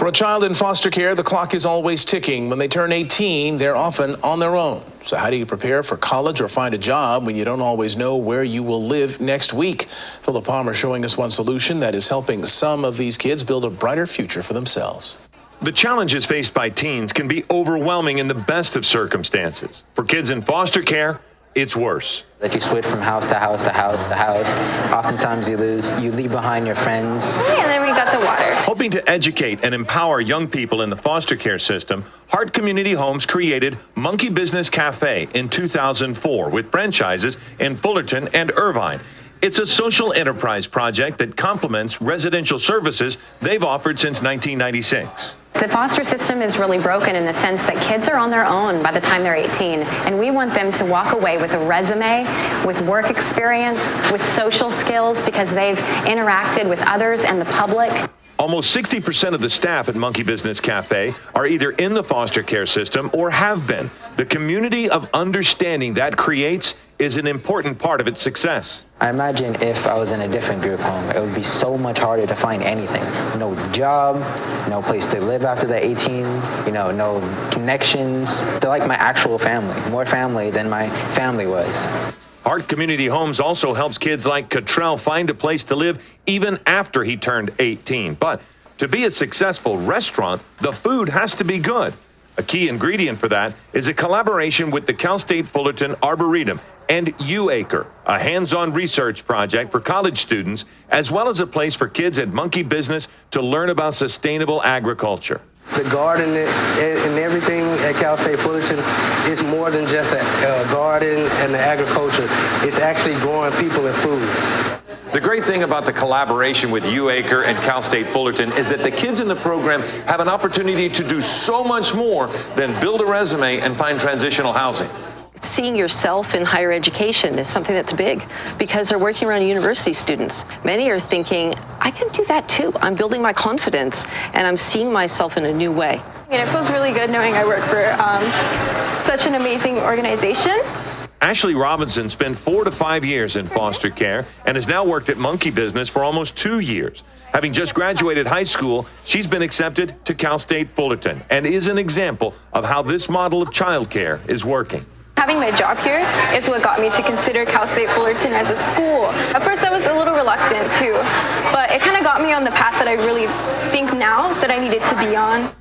For a child in foster care, the clock is always ticking. When they turn 18, they're often on their own. So how do you prepare for college or find a job when you don't always know where you will live next week? Philip Palmer showing us one solution that is helping some of these kids build a brighter future for themselves. The challenges faced by teens can be overwhelming in the best of circumstances. For kids in foster care, it's worse. That you switch from house to house to house to house. Oftentimes you leave behind your friends. And then we got the water. Hoping to educate and empower young people in the foster care system, Heart Community Homes created Monkey Business Cafe in 2004 with franchises in Fullerton and Irvine. It's a social enterprise project that complements residential services they've offered since 1996. The foster system is really broken in the sense that kids are on their own by the time they're 18, and we want them to walk away with a resume, with work experience, with social skills, because they've interacted with others and the public. Almost 60% of the staff at Monkey Business Cafe are either in the foster care system or have been. The community of understanding that creates is an important part of its success. I imagine if I was in a different group home, it would be so much harder to find anything. No job, no place to live after they're 18, no connections. They're like my actual family, more family than my family was. Heart Community Homes also helps kids like Cottrell find a place to live even after he turned 18. But to be a successful restaurant, the food has to be good. A key ingredient for that is a collaboration with the Cal State Fullerton Arboretum and U-Acre, a hands-on research project for college students, as well as a place for kids at Monkey Business to learn about sustainable agriculture. The garden and everything at Cal State Fullerton is more than just a garden and the agriculture. It's actually growing people and food. The great thing about the collaboration with U-Acre and Cal State Fullerton is that the kids in the program have an opportunity to do so much more than build a resume and find transitional housing. Seeing yourself in higher education is something that's big because they're working around university students. Many are thinking, I can do that too. I'm building my confidence and I'm seeing myself in a new way. And it feels really good knowing I work for such an amazing organization. Ashley Robinson spent 4 to 5 years in foster care and has now worked at Monkey Business for almost 2 years. Having just graduated high school, she's been accepted to Cal State Fullerton and is an example of how this model of childcare is working. Having my job here is what got me to consider Cal State Fullerton as a school. At first I was a little reluctant too, but it kind of got me on the path that I really think now that I needed to be on.